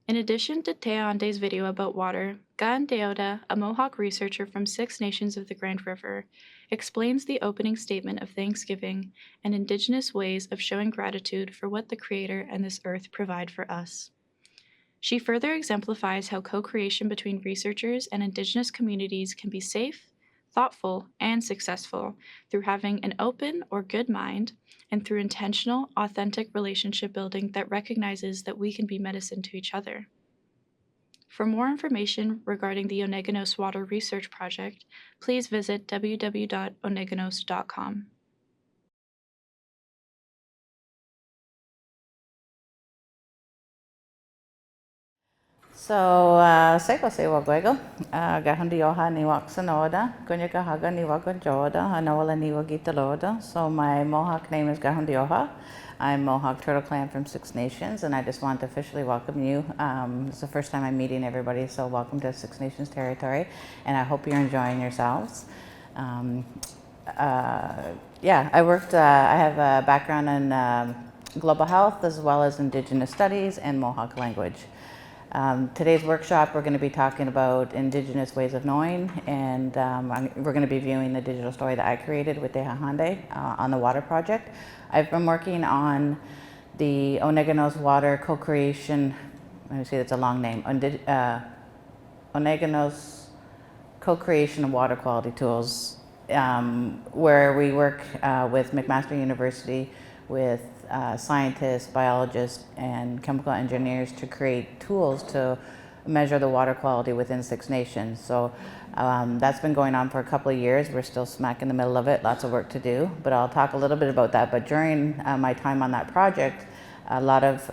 In addition to Tehahenteh's video about water, Tehahenteh, a Mohawk researcher from 6 Nations of the Grand River, explains the opening statement of Thanksgiving and Indigenous ways of showing gratitude for what the Creator and this earth provide for us. She further exemplifies how co-creation between researchers and Indigenous communities can be safe, thoughtful, and successful through having an open or good mind and through intentional, authentic relationship building that recognizes that we can be medicine to each other. For more information regarding the Ohneganos Water Research Project, please visit www.ohneganos.com. So, seiko se wagoego, gahundi oha ni waksanoda, gunyaka haga ni wagonjoda, hanawala ni wagitaloda. So my Mohawk name is Gahundi Oha. I'm Mohawk Turtle Clan from 6 Nations, and I just want to officially welcome you. It's the first time I'm meeting everybody, so welcome to 6 Nations territory, and I hope you're enjoying yourselves. Yeah, I have a background in global health as well as Indigenous studies and Mohawk language. Today's workshop, we're going to be talking about Indigenous ways of knowing, and we're going to be viewing the digital story that I created with Tehahenteh on the water project. I've been working on the Ohneganos water co-creation, let me see, that's a long name, Ohneganos co-creation of water quality tools, where we work with McMaster University with scientists, biologists, and chemical engineers to create tools to measure the water quality within 6 Nations. So that's been going on for a couple of years. We're still smack in the middle of it, lots of work to do, but I'll talk a little bit about that. But during my time on that project, a lot of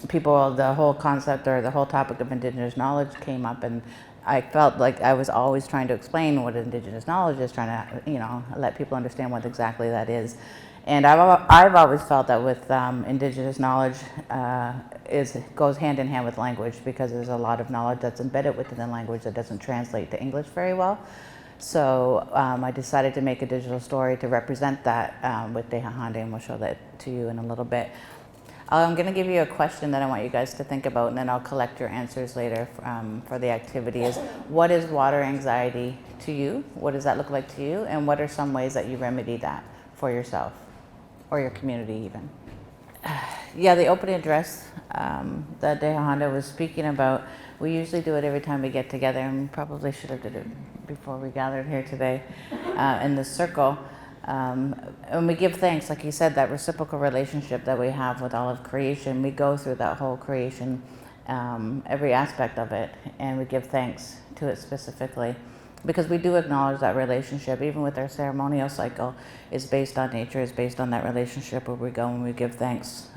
people, the whole concept or the whole topic of Indigenous knowledge came up, and I felt like I was always trying to explain what Indigenous knowledge is, trying to, let people understand what exactly that is. And I've always felt that with Indigenous knowledge goes hand in hand with language, because there's a lot of knowledge that's embedded within the language that doesn't translate to English very well. So I decided to make a digital story to represent that with Tehahenteh, and we'll show that to you in a little bit. I'm going to give you a question that I want you guys to think about, and then I'll collect your answers later for the activity. Is what is water anxiety to you? What does that look like to you? And what are some ways that you remedy that for yourself or your community even? Yeah, the opening address that Tehahenteh was speaking about, we usually do it every time we get together, and probably should have did it before we gathered here today in this circle. And we give thanks, like you said, that reciprocal relationship that we have with all of creation. We go through that whole creation, every aspect of it, and we give thanks to it specifically, because we do acknowledge that relationship. Even with our ceremonial cycle, is based on nature, is based on that relationship where we go and we give thanks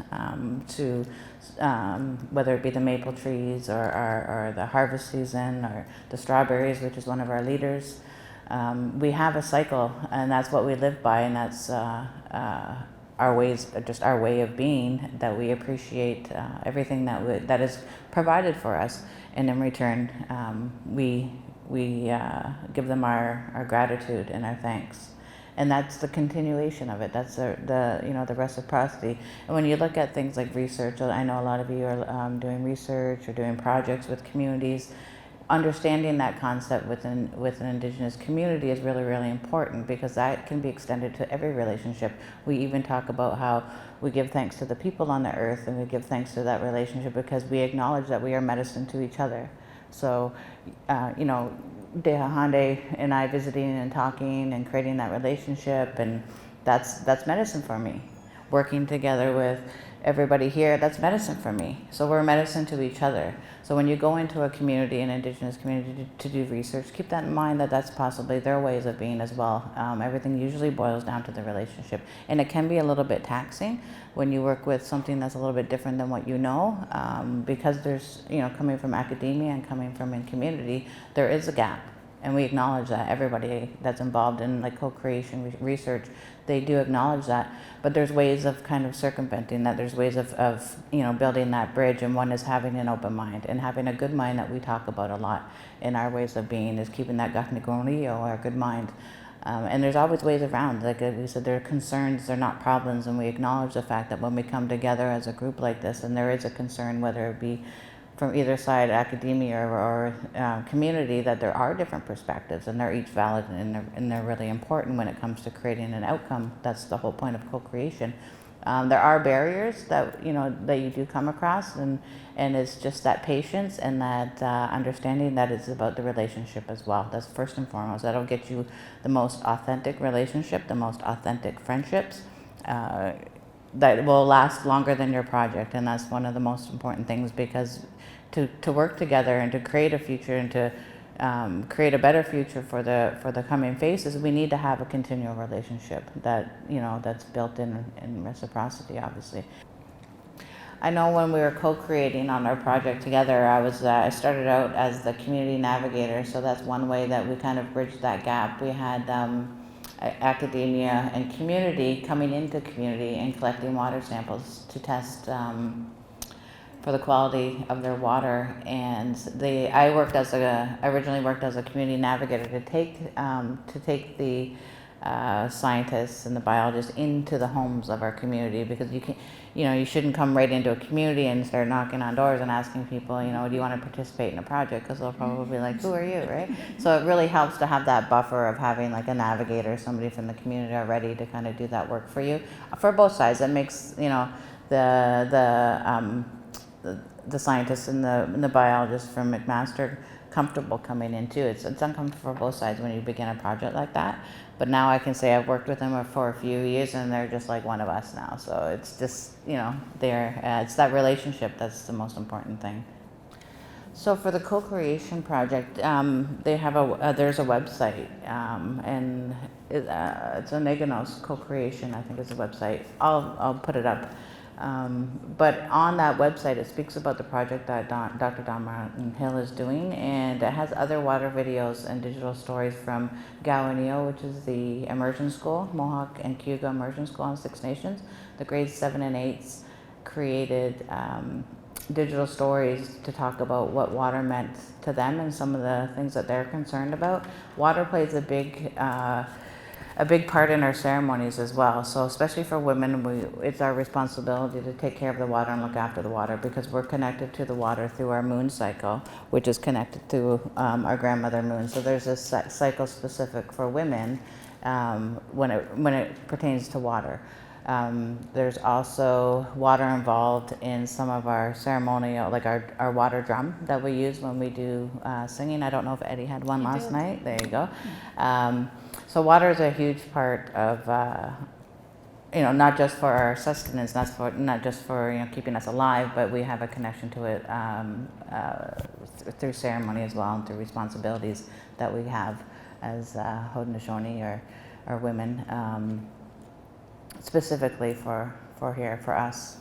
to whether it be the maple trees or the harvest season or the strawberries, which is one of our leaders. We have a cycle, and that's what we live by, and that's our ways, just our way of being, that we appreciate everything that is provided for us, and in return we give them our gratitude and our thanks. And that's the continuation of it. That's the reciprocity. And when you look at things like research, I know a lot of you are doing research or doing projects with communities. Understanding that concept with an Indigenous community is really, really important, because that can be extended to every relationship. We even talk about how we give thanks to the people on the earth, and we give thanks to that relationship because we acknowledge that we are medicine to each other. So, Tehahenteh and I visiting and talking and creating that relationship, and that's medicine for me. Working together with everybody here, that's medicine for me. So we're medicine to each other. So when you go into a community, an Indigenous community, to do research, keep that in mind, that that's possibly their ways of being as well. Everything usually boils down to the relationship. And it can be a little bit taxing when you work with something that's a little bit different than what you know, because there's, coming from academia and coming from in community, there is a gap. And we acknowledge that. Everybody that's involved in like co-creation research, they do acknowledge that. But there's ways of kind of circumventing that. There's ways of building that bridge, and one is having an open mind and having a good mind that we talk about a lot in our ways of being, is keeping that gatnigonio, our good mind. And there's always ways around. Like we said, they're concerns, they're not problems, and we acknowledge the fact that when we come together as a group like this, and there is a concern, whether it be from either side, academia or community, that there are different perspectives and they're each valid and they're really important when it comes to creating an outcome. That's the whole point of co-creation. There are barriers that that you do come across, and it's just that patience and that understanding that it's about the relationship as well. That's first and foremost. That'll get you the most authentic relationship, the most authentic friendships. That will last longer than your project, and that's one of the most important things, because to work together and to create a future and to create a better future for the coming phases, we need to have a continual relationship that that's built in reciprocity, obviously. I know when we were co-creating on our project together, I started out as the community navigator, so that's one way that we kind of bridged that gap. We had academia and community coming into community and collecting water samples to test for the quality of their water. And I originally worked as a community navigator to take the scientists and the biologists into the homes of our community, because you shouldn't come right into a community and start knocking on doors and asking people, do you want to participate in a project? Because they'll probably be like, who are you, right? So it really helps to have that buffer of having like a navigator, somebody from the community already to kind of do that work for you. For both sides, it makes, the scientists and the biologists from McMaster comfortable coming in too. It's uncomfortable for both sides when you begin a project like that. But now I can say I've worked with them for a few years and they're just like one of us now. So it's just, it's that relationship that's the most important thing. So for the co-creation project, they have there's a website, and it's Ohneganos Co-creation, I think is the website. I'll put it up. But on that website, it speaks about the project that Dr. Don Martin Hill is doing, and it has other water videos and digital stories from Gowanio, which is the immersion school, Mohawk and Cayuga immersion school on Six Nations. The grades 7 and 8s created digital stories to talk about what water meant to them and some of the things that they're concerned about. Water plays a big part in our ceremonies as well. So especially for women, it's our responsibility to take care of the water and look after the water, because we're connected to the water through our moon cycle, which is connected to our grandmother moon. So there's this cycle specific for women when it pertains to water. There's also water involved in some of our ceremonial, like our water drum that we use when we do singing. I don't know if Eddie had one last night. There you go. So water is a huge part of, not just for our sustenance, not just for keeping us alive, but we have a connection to it through ceremony as well, and through responsibilities that we have as Haudenosaunee or women, specifically for us.